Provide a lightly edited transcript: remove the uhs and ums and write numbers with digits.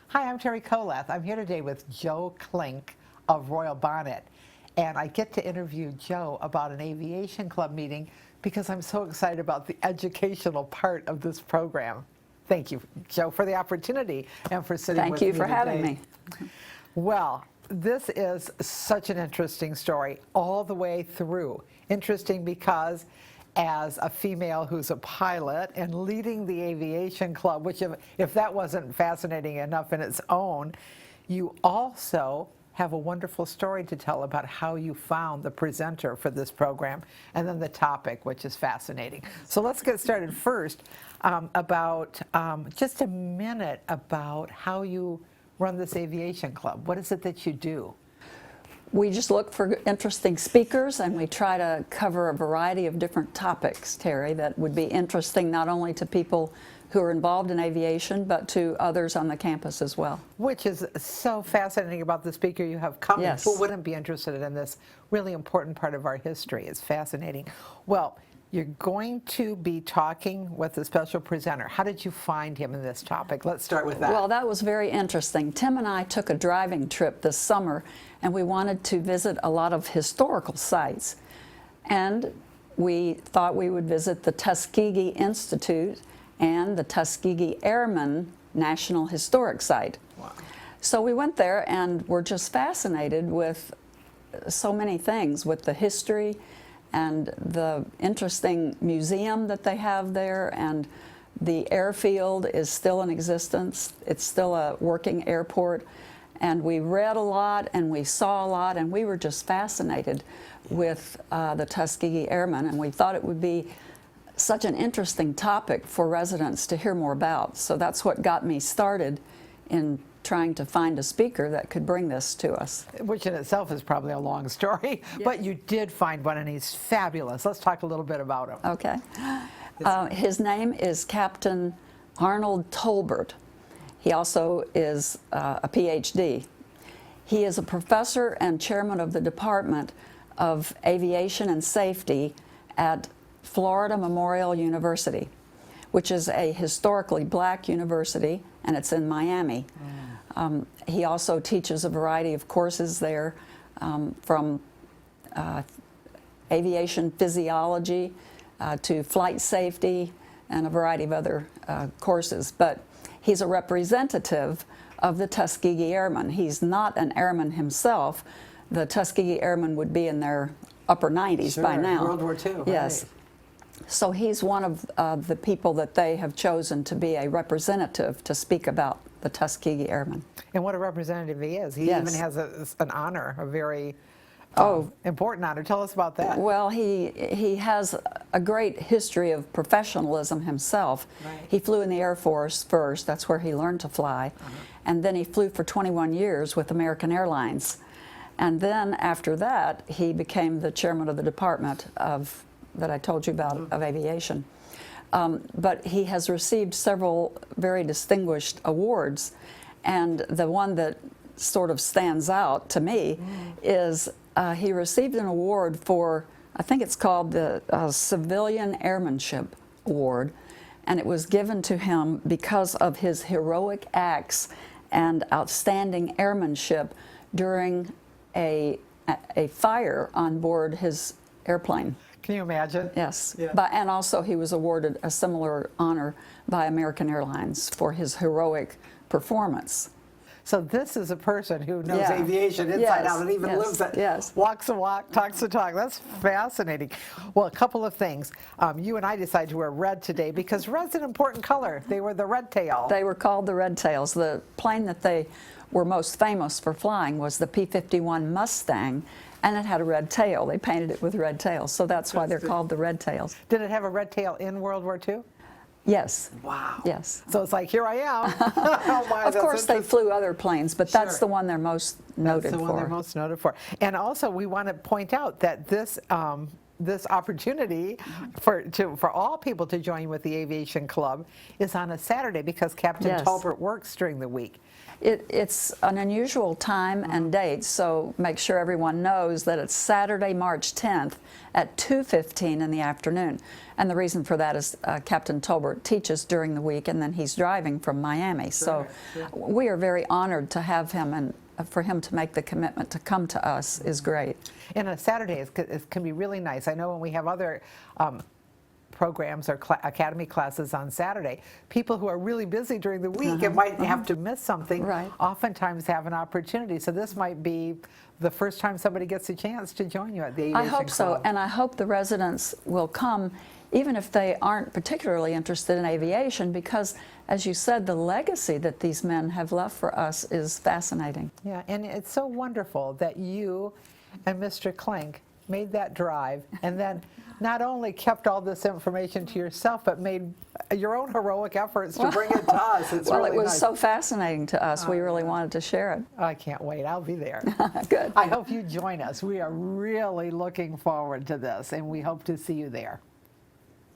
Hi, I'm Terry Kolath. I'm here today with Joe Klink of Royal Bonnet, and I get to interview Joe about an aviation club meeting because I'm so excited about the educational part of this program. Thank you, Joe, for the opportunity and for sitting with me Thank you for today. having me. Well, this is such an interesting story all the way through. Interesting because as a female who's a pilot and leading the aviation club, which if that wasn't fascinating enough in its own, you also have a wonderful story to tell about how you found the presenter for this program and then the topic, which is fascinating. So let's get started first about just a minute about how you run this aviation club. What is it that you do? We just look for interesting speakers and we try to cover a variety of different topics, Terry, that would be interesting not only to people who are involved in aviation, but to others on the campus as well. Which is so fascinating about the speaker you have coming. Yes. Who wouldn't be interested in this really important part of our history? It's fascinating. Well, you're going to be talking with a special presenter. How did you find him in this topic? Let's start with that. Well, that was very interesting. Tim and I took a driving trip this summer, and we wanted to visit a lot of historical sites. And we thought we would visit the Tuskegee Institute and the Tuskegee Airmen National Historic Site. Wow. So we went there and were just fascinated with so many things, with the history and the interesting museum that they have there, and the airfield is still in existence. It's still a working airport, and we read a lot and we saw a lot, and we were just fascinated with the Tuskegee Airmen, and we thought it would be such an interesting topic for residents to hear more about. So that's what got me started in trying to find a speaker that could bring this to us. Which in itself is probably a long story, but you did find one and he's fabulous. Let's talk a little bit about him. Okay. His name is Captain Arnold Tolbert. He also is a PhD. He is a professor and chairman of the Department of Aviation and Safety at Florida Memorial University, which is a historically black university, and it's in Miami. He also teaches a variety of courses there, from aviation physiology to flight safety and a variety of other courses. But he's a representative of the Tuskegee Airmen. He's not an airman himself. The Tuskegee Airmen would be in their upper 90s by now. World War II. Yes. Right. So he's one of the people that they have chosen to be a representative to speak about the Tuskegee Airmen. And what a representative he is. He Yes. even has an honor, a very important honor. Tell us about that. Well, he has a great history of professionalism himself. Right. He flew in the Air Force first. That's where he learned to fly. And then he flew for 21 years with American Airlines. And then after that, he became the chairman of the department that I told you about of aviation. But he has received several very distinguished awards, and the one that sort of stands out to me is he received an award for, I think it's called the Civilian Airmanship Award, and it was given to him because of his heroic acts and outstanding airmanship during a fire on board his airplane. Can you imagine? Yes, Yeah. and also he was awarded a similar honor by American Airlines for his heroic performance. So this is a person who knows Yeah. aviation inside Yes, out and even yes, lives it, yes. walks the walk, talks the talk. That's fascinating. Well, a couple of things. You and I decided to wear red today because red's an important color. They were the red tail. They were called the Red Tails. The plane that they were most famous for flying was the P-51 Mustang, and it had a red tail. They painted it with red tails, so that's why they're called the Red Tails. Did it have a red tail in World War II? Yes. Wow. Yes. So it's like, here I am. Oh my, Of course, they flew other planes, but that's Sure. the one they're most noted That's the one they're for. most noted for. And also, we want to point out that this this opportunity for all people to join with the Aviation Club is on a Saturday because Captain Yes. Tolbert works during the week. It's an unusual time and date, so make sure everyone knows that it's Saturday, March 10th at 2:15 in the afternoon. And the reason for that is Captain Tolbert teaches during the week, and then he's driving from Miami. So we are very honored to have him, and for him to make the commitment to come to us is great. And a Saturday it can be really nice. I know when we have other programs or academy classes on Saturday, people who are really busy during the week and might have to miss something, Right. oftentimes have an opportunity. So this might be the first time somebody gets a chance to join you at the Aviation I hope so, Club. and I hope the residents will come even if they aren't particularly interested in aviation, because, as you said, the legacy that these men have left for us is fascinating. Yeah, and it's so wonderful that you and Mr. Klink made that drive and then not only kept all this information to yourself, but made your own heroic efforts to bring it to us. It's Well, really it was nice. so fascinating to us. We really wanted to share it. I can't wait. I'll be there. Good. I hope you join us. We are really looking forward to this, and we hope to see you there.